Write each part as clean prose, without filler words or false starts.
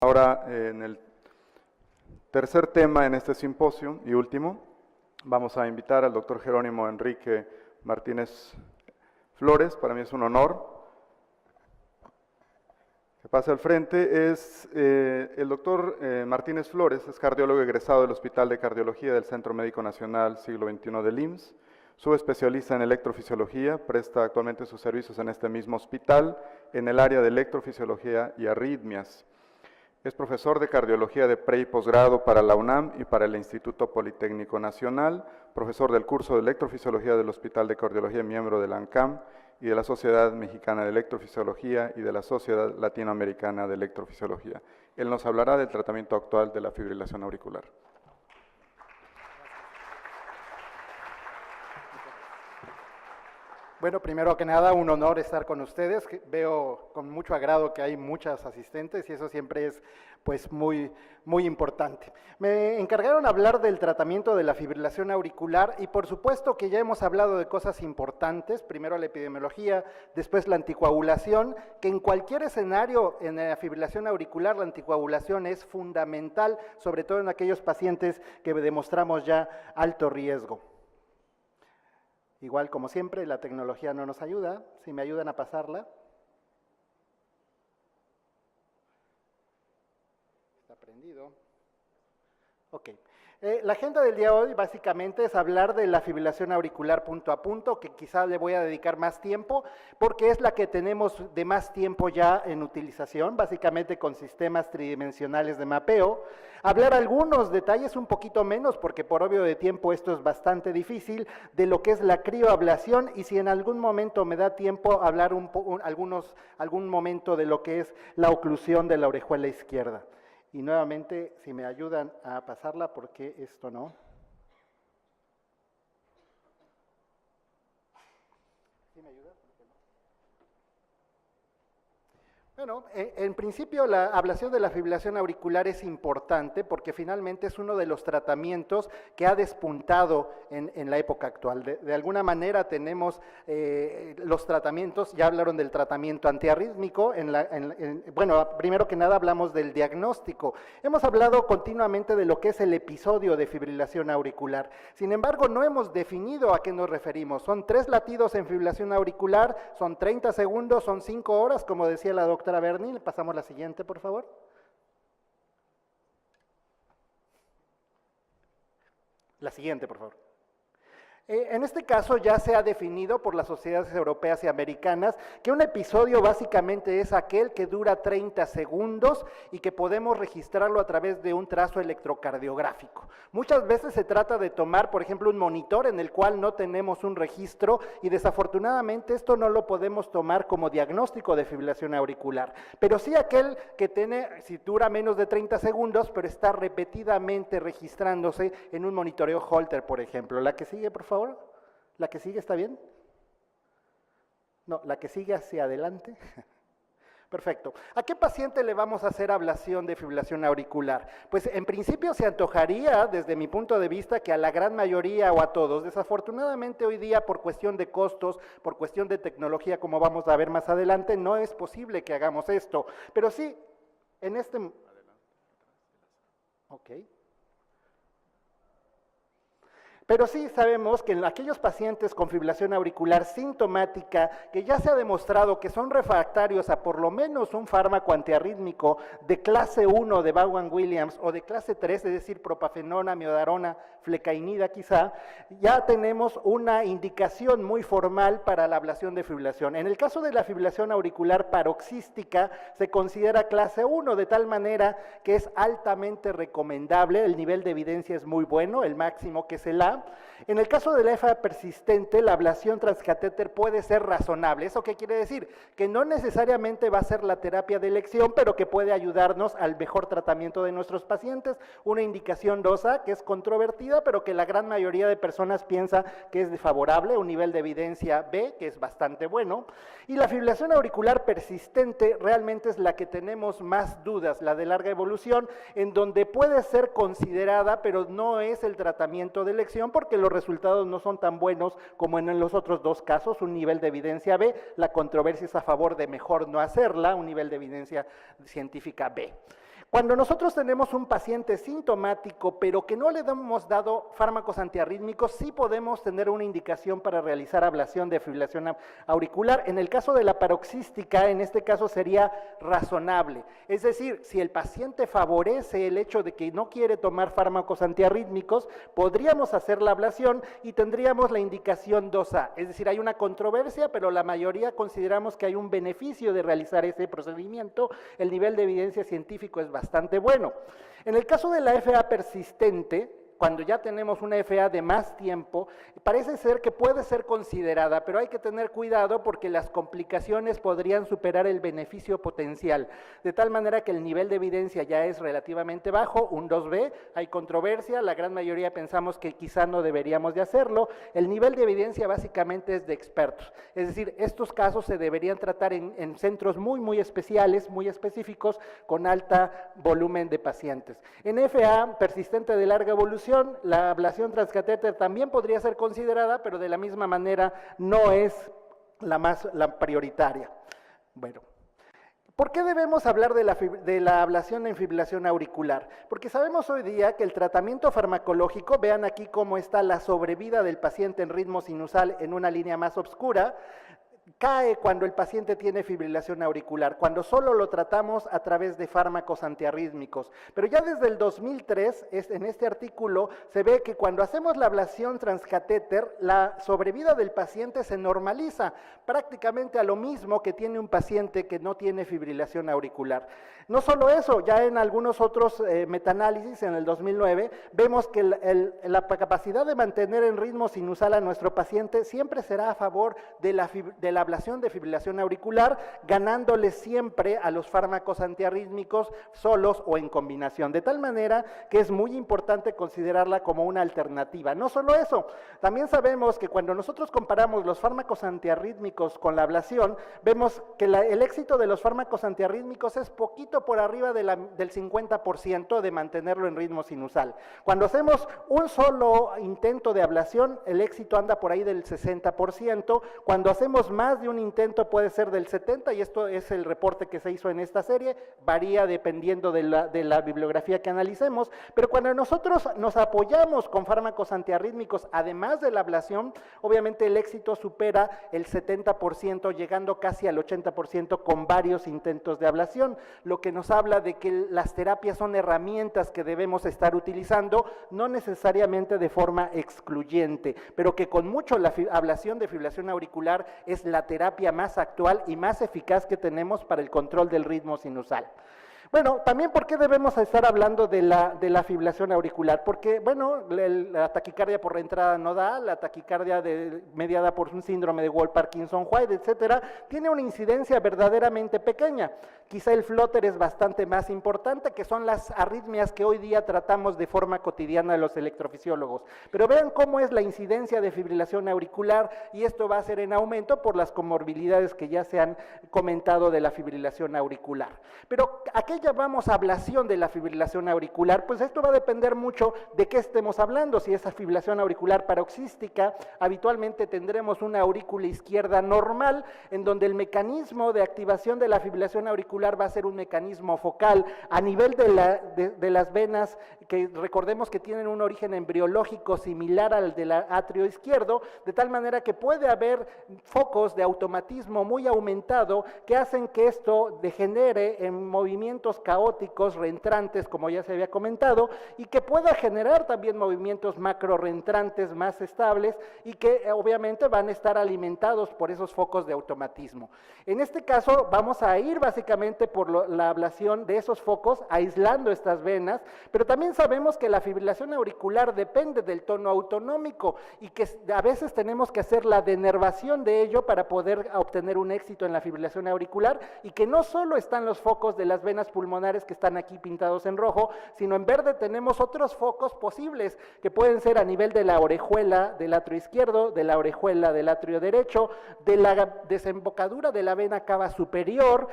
Ahora, en el tercer tema en este simposio y último, vamos a invitar al doctor Jerónimo Enrique Martínez Flores. Para mí es un honor que pase al frente. El doctor Martínez Flores es cardiólogo egresado del Hospital de Cardiología del Centro Médico Nacional Siglo XXI del IMSS, subespecialista en electrofisiología, presta actualmente sus servicios en este mismo hospital en el área de electrofisiología y arritmias. Es profesor de cardiología de pre y posgrado para la UNAM y para el Instituto Politécnico Nacional, profesor del curso de electrofisiología del Hospital de Cardiología, miembro de la ANCAM y de la Sociedad Mexicana de Electrofisiología y de la Sociedad Latinoamericana de Electrofisiología. Él nos hablará del tratamiento actual de la fibrilación auricular. Bueno, primero que nada, un honor estar con ustedes. Veo con mucho agrado que hay muchas asistentes y eso siempre es pues muy importante. Me encargaron hablar del tratamiento de la fibrilación auricular y por supuesto que ya hemos hablado de cosas importantes, primero la epidemiología, después la anticoagulación, que en cualquier escenario en la fibrilación auricular la anticoagulación es fundamental, sobre todo en aquellos pacientes que demostramos ya alto riesgo. Igual, como siempre, la tecnología no nos ayuda. Si me ayudan a pasarla. Está prendido. Ok. La agenda del día de hoy básicamente es hablar de la fibrilación auricular punto a punto, que quizá le voy a dedicar más tiempo, porque es la que tenemos de más tiempo ya en utilización, básicamente con sistemas tridimensionales de mapeo. Hablar algunos detalles un poquito menos, porque por obvio de tiempo esto es bastante difícil, de lo que es la crioablación, y si en algún momento me da tiempo, hablar algún momento de lo que es la oclusión de la orejuela izquierda. Y nuevamente, si me ayudan a pasarla, porque esto no. ¿Sí me ayuda? Bueno, en principio la ablación de la fibrilación auricular es importante porque finalmente es uno de los tratamientos que ha despuntado en la época actual. De alguna manera tenemos los tratamientos, ya hablaron del tratamiento antiarrítmico, bueno, primero que nada hablamos del diagnóstico. Hemos hablado continuamente de lo que es el episodio de fibrilación auricular. Sin embargo, no hemos definido a qué nos referimos. Son 3 latidos en fibrilación auricular, son 30 segundos, son 5 horas, como decía la doctora Berni. Le pasamos la siguiente, por favor. La siguiente, por favor. En este caso ya se ha definido por las sociedades europeas y americanas que un episodio básicamente es aquel que dura 30 segundos y que podemos registrarlo a través de un trazo electrocardiográfico. Muchas veces se trata de tomar, por ejemplo, un monitor en el cual no tenemos un registro y desafortunadamente esto no lo podemos tomar como diagnóstico de fibrilación auricular. Pero sí aquel que tiene, si dura menos de 30 segundos, pero está repetidamente registrándose en un monitoreo Holter, por ejemplo. La que sigue, por favor. ¿La que sigue está bien? No, la que sigue hacia adelante. Perfecto. ¿A qué paciente le vamos a hacer ablación de fibrilación auricular? Pues en principio se antojaría, desde mi punto de vista, que a la gran mayoría o a todos. Desafortunadamente hoy día, por cuestión de costos, por cuestión de tecnología, como vamos a ver más adelante, no es posible que hagamos esto. Pero sí, en este... Ok. Pero sí sabemos que en aquellos pacientes con fibrilación auricular sintomática, que ya se ha demostrado que son refractarios a por lo menos un fármaco antiarrítmico de clase 1 de Vaughan-Williams o de clase 3, es decir, propafenona, miodarona, flecainida quizá, ya tenemos una indicación muy formal para la ablación de fibrilación. En el caso de la fibrilación auricular paroxística, se considera clase 1, de tal manera que es altamente recomendable, el nivel de evidencia es muy bueno, el máximo que es el A. En el caso de la EFA persistente, la ablación transcatéter puede ser razonable. ¿Eso qué quiere decir? Que no necesariamente va a ser la terapia de elección, pero que puede ayudarnos al mejor tratamiento de nuestros pacientes. Una indicación 2A que es controvertida, pero que la gran mayoría de personas piensa que es favorable, un nivel de evidencia B, que es bastante bueno. Y la fibrilación auricular persistente realmente es la que tenemos más dudas, la de larga evolución, en donde puede ser considerada, pero no es el tratamiento de elección, porque los resultados no son tan buenos como en los otros dos casos, un nivel de evidencia B, la controversia es a favor de mejor no hacerla, un nivel de evidencia científica B. Cuando nosotros tenemos un paciente sintomático, pero que no le hemos dado fármacos antiarrítmicos, sí podemos tener una indicación para realizar ablación de fibrilación auricular. En el caso de la paroxística, en este caso sería razonable. Es decir, si el paciente favorece el hecho de que no quiere tomar fármacos antiarrítmicos, podríamos hacer la ablación y tendríamos la indicación 2A. Es decir, hay una controversia, pero la mayoría consideramos que hay un beneficio de realizar ese procedimiento. El nivel de evidencia científico es bastante bueno. En el caso de la FA persistente, cuando ya tenemos una FA de más tiempo, parece ser que puede ser considerada, pero hay que tener cuidado porque las complicaciones podrían superar el beneficio potencial, de tal manera que el nivel de evidencia ya es relativamente bajo, un 2B, hay controversia, la gran mayoría pensamos que quizá no deberíamos de hacerlo, el nivel de evidencia básicamente es de expertos, es decir, estos casos se deberían tratar en centros muy especiales, muy específicos, con alta volumen de pacientes. En FA persistente de larga evolución, la ablación transcatéter también podría ser considerada, pero de la misma manera no es la prioritaria. Bueno, ¿por qué debemos hablar de la ablación en fibrilación auricular? Porque sabemos hoy día que el tratamiento farmacológico, vean aquí cómo está la sobrevida del paciente en ritmo sinusal en una línea más oscura, cae cuando el paciente tiene fibrilación auricular, cuando solo lo tratamos a través de fármacos antiarrítmicos. Pero ya desde el 2003, en este artículo, se ve que cuando hacemos la ablación transcatéter, la sobrevida del paciente se normaliza, prácticamente a lo mismo que tiene un paciente que no tiene fibrilación auricular. No solo eso, ya en algunos otros metaanálisis, en el 2009, vemos que la capacidad de mantener en ritmo sinusal a nuestro paciente siempre será a favor de la ablación de fibrilación auricular, ganándole siempre a los fármacos antiarrítmicos solos o en combinación, de tal manera que es muy importante considerarla como una alternativa. No solo eso, también sabemos que cuando nosotros comparamos los fármacos antiarrítmicos con la ablación, vemos que el éxito de los fármacos antiarrítmicos es poquito por arriba del 50% de mantenerlo en ritmo sinusal. Cuando hacemos un solo intento de ablación, el éxito anda por ahí del 60%, cuando hacemos más de un intento puede ser del 70%, y esto es el reporte que se hizo en esta serie, varía dependiendo de la bibliografía que analicemos, pero cuando nosotros nos apoyamos con fármacos antiarrítmicos, además de la ablación, obviamente el éxito supera el 70%, llegando casi al 80% con varios intentos de ablación, lo que nos habla de que las terapias son herramientas que debemos estar utilizando, no necesariamente de forma excluyente, pero que con mucho la ablación de fibrilación auricular es la terapia más actual y más eficaz que tenemos para el control del ritmo sinusal. Bueno, también ¿por qué debemos estar hablando de la fibrilación auricular? Porque, bueno, la taquicardia por reentrada nodal, la taquicardia mediada por un síndrome de Wolff-Parkinson-White, etcétera, tiene una incidencia verdaderamente pequeña. Quizá el flutter es bastante más importante, que son las arritmias que hoy día tratamos de forma cotidiana los electrofisiólogos. Pero vean cómo es la incidencia de fibrilación auricular, y esto va a ser en aumento por las comorbilidades que ya se han comentado de la fibrilación auricular. Pero ¿a qué llamamos ablación de la fibrilación auricular? Pues esto va a depender mucho de qué estemos hablando. Si es fibrilación auricular paroxística, habitualmente tendremos una aurícula izquierda normal, en donde el mecanismo de activación de la fibrilación auricular va a ser un mecanismo focal a nivel de las venas, que recordemos que tienen un origen embriológico similar al del atrio izquierdo, de tal manera que puede haber focos de automatismo muy aumentado que hacen que esto degenere en movimientos caóticos reentrantes, como ya se había comentado, y que pueda generar también movimientos macro reentrantes más estables y que obviamente van a estar alimentados por esos focos de automatismo. En este caso vamos a ir básicamente por la ablación de esos focos, aislando estas venas, pero también sabemos que la fibrilación auricular depende del tono autonómico y que a veces tenemos que hacer la denervación de ello para poder obtener un éxito en la fibrilación auricular, y que no solo están los focos de las venas pulmonares que están aquí pintados en rojo, sino en verde tenemos otros focos posibles que pueden ser a nivel de la orejuela del atrio izquierdo, de la orejuela del atrio derecho, de la desembocadura de la vena cava superior,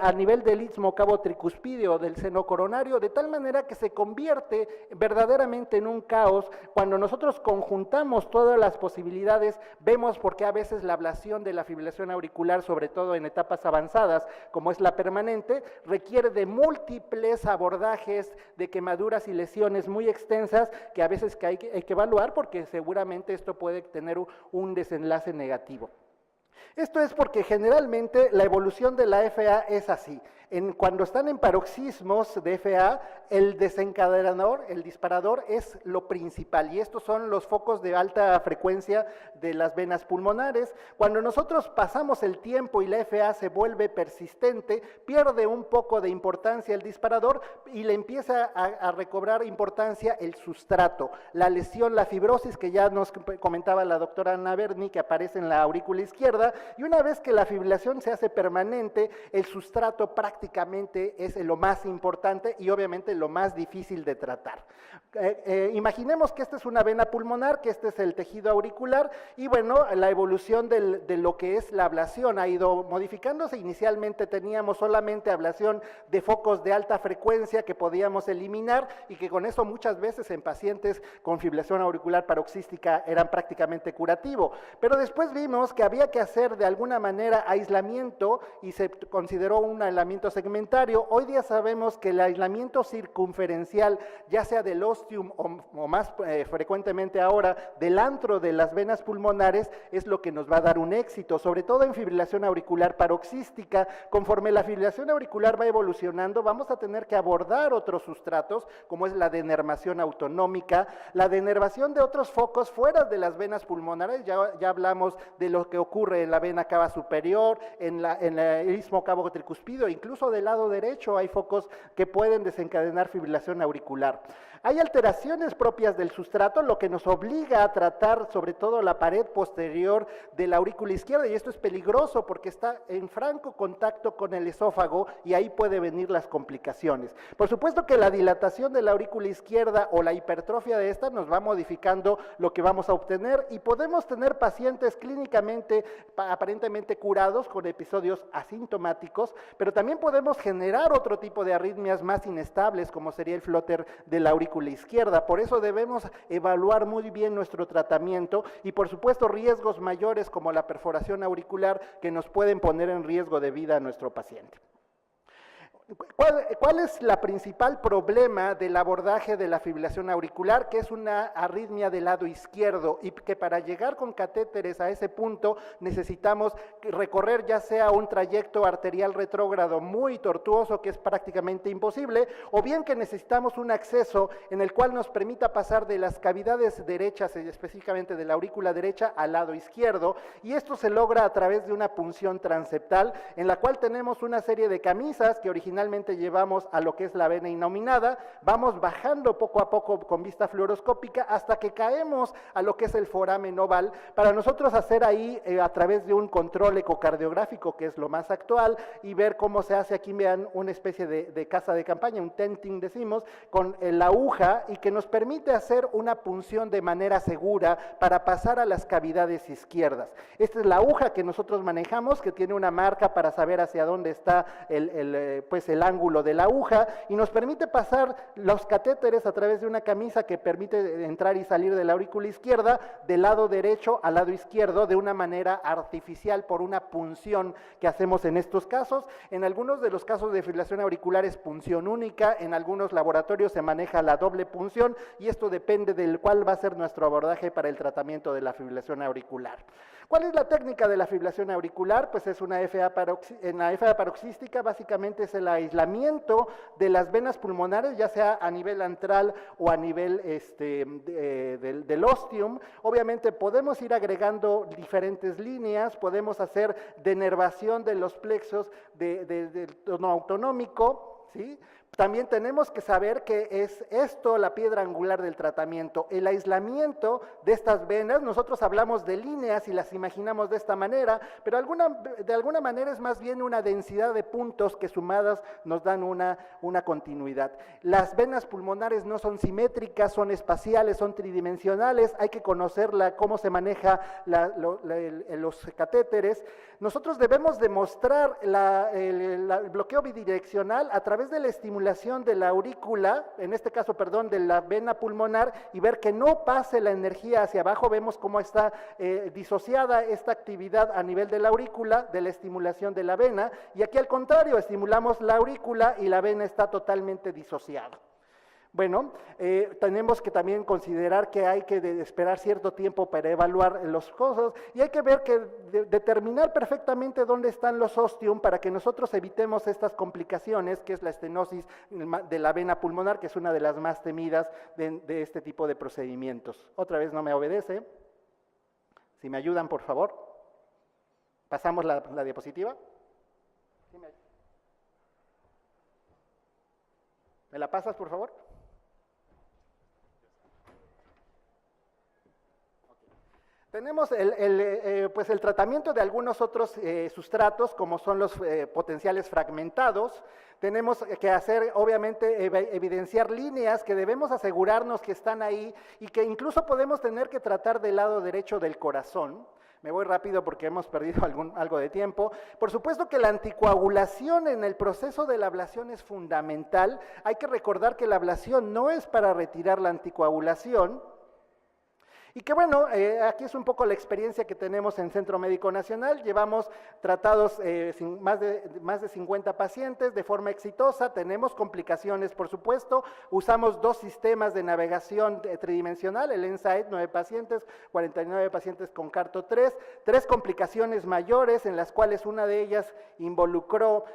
a nivel del istmo cavo tricuspideo del seno coronario, de tal manera que se convierte verdaderamente en un caos. Cuando nosotros conjuntamos todas las posibilidades, vemos por qué a veces la ablación de la fibrilación auricular, sobre todo en etapas avanzadas, como es la permanente, requiere de múltiples abordajes de quemaduras y lesiones muy extensas que a veces hay que evaluar porque seguramente esto puede tener un desenlace negativo. Esto es porque generalmente la evolución de la FA es así. Cuando están en paroxismos de FA, el desencadenador, el disparador, es lo principal, y estos son los focos de alta frecuencia de las venas pulmonares. Cuando nosotros pasamos el tiempo y la FA se vuelve persistente, pierde un poco de importancia el disparador y le empieza a recobrar importancia el sustrato, la lesión, la fibrosis que ya nos comentaba la doctora Ana Berni, que aparece en la aurícula izquierda, y una vez que la fibrilación se hace permanente, el sustrato prácticamente es lo más importante y obviamente lo más difícil de tratar. Imaginemos que esta es una vena pulmonar, que este es el tejido auricular, y bueno, la evolución de lo que es la ablación ha ido modificándose. Inicialmente teníamos solamente ablación de focos de alta frecuencia que podíamos eliminar y que con eso muchas veces en pacientes con fibrilación auricular paroxística eran prácticamente curativo, pero después vimos que había que hacer de alguna manera aislamiento y se consideró un aislamiento segmentario. Hoy día sabemos que el aislamiento circunferencial, ya sea del ostium o más frecuentemente ahora del antro de las venas pulmonares, es lo que nos va a dar un éxito, sobre todo en fibrilación auricular paroxística. Conforme la fibrilación auricular va evolucionando, vamos a tener que abordar otros sustratos, como es la denervación autonómica, la denervación de otros focos fuera de las venas pulmonares. Ya hablamos de lo que ocurre en la vena cava superior, en el istmo cavo tricuspidio, incluso del lado derecho hay focos que pueden desencadenar fibrilación auricular. Hay alteraciones propias del sustrato, lo que nos obliga a tratar sobre todo la pared posterior de la aurícula izquierda, y esto es peligroso porque está en franco contacto con el esófago y ahí puede venir las complicaciones. Por supuesto que la dilatación de la aurícula izquierda o la hipertrofia de esta nos va modificando lo que vamos a obtener, y podemos tener pacientes clínicamente aparentemente curados con episodios asintomáticos, pero también podemos generar otro tipo de arritmias más inestables, como sería el flutter de la aurícula izquierda. Por eso debemos evaluar muy bien nuestro tratamiento y por supuesto riesgos mayores como la perforación auricular que nos pueden poner en riesgo de vida a nuestro paciente. ¿Cuál es la principal problema del abordaje de la fibrilación auricular? Que es una arritmia del lado izquierdo, y que para llegar con catéteres a ese punto necesitamos recorrer ya sea un trayecto arterial retrógrado muy tortuoso, que es prácticamente imposible, o bien que necesitamos un acceso en el cual nos permita pasar de las cavidades derechas, específicamente de la aurícula derecha, al lado izquierdo, y esto se logra a través de una punción transeptal, en la cual tenemos una serie de camisas que originalmente llevamos a lo que es la vena innominada, vamos bajando poco a poco con vista fluoroscópica hasta que caemos a lo que es el foramen oval, para nosotros hacer ahí a través de un control ecocardiográfico, que es lo más actual, y ver cómo se hace. Aquí vean una especie de casa de campaña, un tenting decimos, con la aguja, y que nos permite hacer una punción de manera segura para pasar a las cavidades izquierdas. Esta es la aguja que nosotros manejamos, que tiene una marca para saber hacia dónde está el ángulo de la aguja, y nos permite pasar los catéteres a través de una camisa que permite entrar y salir de la aurícula izquierda del lado derecho al lado izquierdo de una manera artificial por una punción que hacemos en estos casos. En algunos de los casos de fibrilación auricular es punción única, en algunos laboratorios se maneja la doble punción, y esto depende del cuál va a ser nuestro abordaje para el tratamiento de la fibrilación auricular. ¿Cuál es la técnica de la fibrilación auricular? Pues es una en la FA paroxística básicamente es el aislamiento de las venas pulmonares, ya sea a nivel antral o a nivel del ostium. Obviamente podemos ir agregando diferentes líneas, podemos hacer denervación de los plexos del tono autonómico, ¿sí? También tenemos que saber que es esto la piedra angular del tratamiento, el aislamiento de estas venas. Nosotros hablamos de líneas y las imaginamos de esta manera, pero de alguna manera es más bien una densidad de puntos que sumadas nos dan una continuidad. Las venas pulmonares no son simétricas, son espaciales, son tridimensionales, hay que conocerla, cómo se maneja los catéteres. Nosotros debemos demostrar el bloqueo bidireccional a través de la estimulación estimulación de la aurícula, en este caso, perdón, de la vena pulmonar, y ver que no pase la energía hacia abajo. Vemos cómo está disociada esta actividad a nivel de la aurícula, de la estimulación de la vena, y aquí al contrario, estimulamos la aurícula y la vena está totalmente disociada. Bueno, tenemos que también considerar que hay que esperar cierto tiempo para evaluar los cosas y hay que ver que determinar perfectamente dónde están los ostium para que nosotros evitemos estas complicaciones, que es la estenosis de la vena pulmonar, que es una de las más temidas de este tipo de procedimientos. Otra vez no me obedece. Si me ayudan, por favor. Pasamos la diapositiva. ¿Me la pasas, por favor? Tenemos pues el tratamiento de algunos otros sustratos, como son los potenciales fragmentados. Tenemos que hacer, obviamente, evidenciar líneas que debemos asegurarnos que están ahí y que incluso podemos tener que tratar del lado derecho del corazón. Me voy rápido porque hemos perdido algo de tiempo. Por supuesto que la anticoagulación en el proceso de la ablación es fundamental. Hay que recordar que la ablación no es para retirar la anticoagulación. Y que bueno, aquí es un poco la experiencia que tenemos en Centro Médico Nacional. Llevamos tratados más de 50 pacientes de forma exitosa. Tenemos complicaciones, por supuesto. Usamos 2 sistemas de navegación tridimensional, el EnSight, 9 pacientes, 49 pacientes con Carto 3. 3 complicaciones mayores, en las cuales una de ellas involucró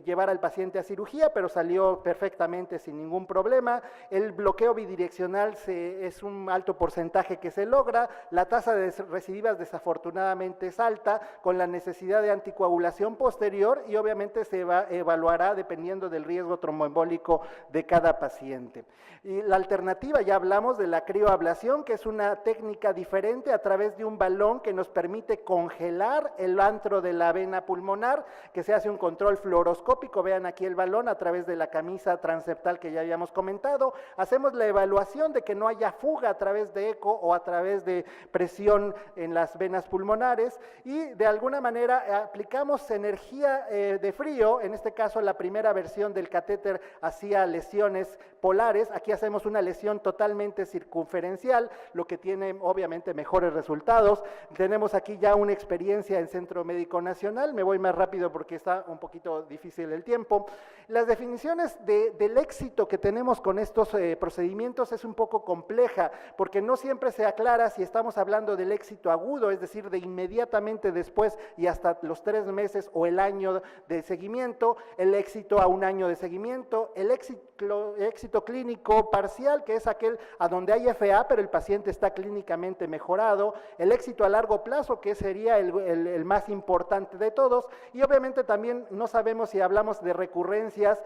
llevar al paciente a cirugía, pero salió perfectamente sin ningún problema. El bloqueo bidireccional es un alto porcentaje que se logra, la tasa de recidivas desafortunadamente es alta, con la necesidad de anticoagulación posterior y obviamente se evaluará dependiendo del riesgo tromboembólico de cada paciente. Y la alternativa, ya hablamos de la crioablación, que es una técnica diferente a través de un balón que nos permite congelar el antro de la vena pulmonar, que se hace un control fluoroscópico, vean aquí el balón a través de la camisa transeptal que ya habíamos comentado, hacemos la evaluación de que no haya fuga a través de eco o a través de presión en las venas pulmonares y de alguna manera aplicamos energía de frío, en este caso la primera versión del catéter hacía lesiones polares, aquí hacemos una lesión totalmente circunferencial, lo que tiene obviamente mejores resultados. Tenemos aquí ya una experiencia en Centro Médico Nacional, me voy más rápido porque está un poquito difícil el tiempo. Las definiciones del éxito que tenemos con estos procedimientos es un poco compleja, porque no siempre se aclara si estamos hablando del éxito agudo, es decir, de inmediatamente después y hasta los 3 meses o el año de seguimiento, el éxito a 1 año de seguimiento, el éxito clínico parcial, que es aquel a donde hay FA, pero el paciente está clínicamente mejorado, el éxito a largo plazo, que sería el más importante de todos, y obviamente también no sabemos si hablamos de recurrencias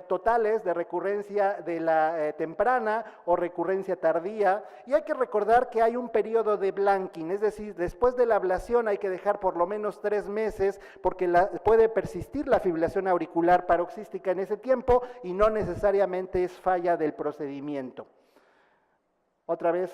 totales, de recurrencia de la temprana o recurrencia tardía, y hay que recordar que hay un periodo de blanking, es decir, después de la ablación hay que dejar por lo menos 3 meses, porque puede persistir la fibrilación auricular paroxística en ese tiempo, y no necesariamente es falla del procedimiento. Otra vez,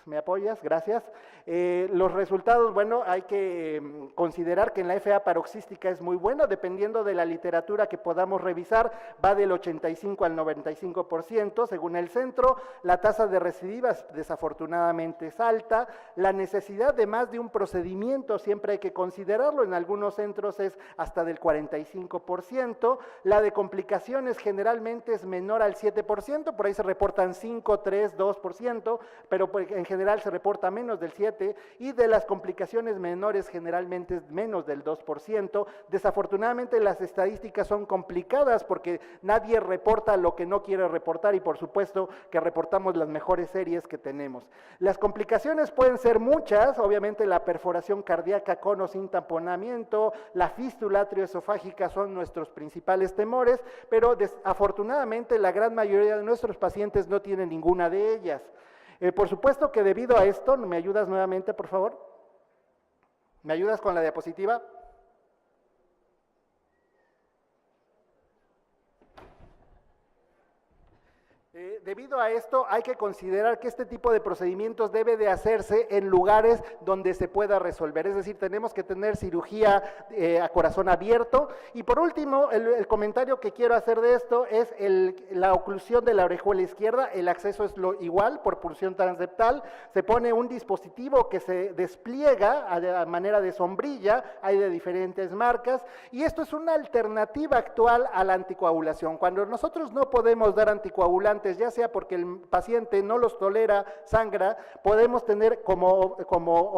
¿me apoyas? Gracias. Los resultados, bueno, hay que considerar que en la FA paroxística es muy buena, dependiendo de la literatura que podamos revisar, va del 85 al 95%, según el centro. La tasa de recidivas desafortunadamente es alta. La necesidad de más de un procedimiento siempre hay que considerarlo, en algunos centros es hasta del 45%. La de complicaciones generalmente es menor al 7%, por ahí se reportan 5, 3, 2%, pero en general se reporta menos del 7%, y de las complicaciones menores generalmente es menos del 2%. Desafortunadamente las estadísticas son complicadas porque nadie reporta lo que no quiere reportar y por supuesto que reportamos las mejores series que tenemos. Las complicaciones pueden ser muchas, obviamente la perforación cardíaca con o sin tamponamiento, la fístula atrioesofágica son nuestros principales temores, pero afortunadamente la gran mayoría de nuestros pacientes no tienen ninguna de ellas. Por supuesto que debido a esto, ¿me ayudas nuevamente, por favor? ¿Me ayudas con la diapositiva? debido a esto hay que considerar que este tipo de procedimientos debe de hacerse en lugares donde se pueda resolver, es decir, tenemos que tener cirugía a corazón abierto. Y por último, el comentario que quiero hacer de esto es la oclusión de la orejuela izquierda. El acceso es igual, por punción transeptal, se pone un dispositivo que se despliega a manera de sombrilla, hay de diferentes marcas, y esto es una alternativa actual a la anticoagulación. Cuando nosotros no podemos dar anticoagulantes, ya sea porque el paciente no los tolera, sangra, podemos tener como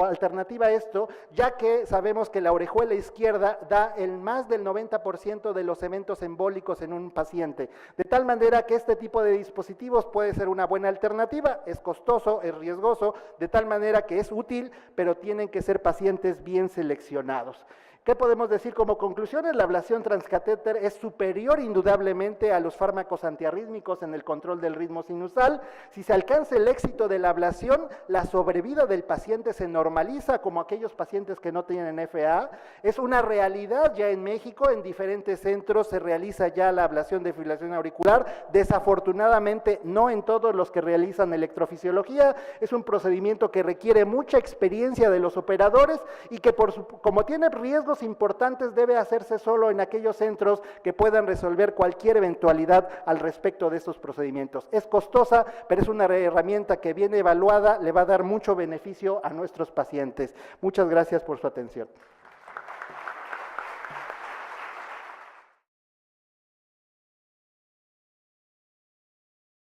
alternativa esto, ya que sabemos que la orejuela izquierda da más del 90% de los eventos embólicos en un paciente, de tal manera que este tipo de dispositivos puede ser una buena alternativa. Es costoso, es riesgoso, de tal manera que es útil, pero tienen que ser pacientes bien seleccionados. ¿Qué podemos decir como conclusiones? La ablación transcatéter es superior indudablemente a los fármacos antiarrítmicos en el control del ritmo sinusal. Si se alcanza el éxito de la ablación, la sobrevida del paciente se normaliza, como aquellos pacientes que no tienen FA. Es una realidad ya en México, en diferentes centros se realiza ya la ablación de fibrilación auricular. Desafortunadamente, no en todos los que realizan electrofisiología. Es un procedimiento que requiere mucha experiencia de los operadores y que como tiene riesgos importantes, debe hacerse solo en aquellos centros que puedan resolver cualquier eventualidad al respecto de estos procedimientos. Es costosa, pero es una herramienta que bien evaluada le va a dar mucho beneficio a nuestros pacientes. Muchas gracias por su atención.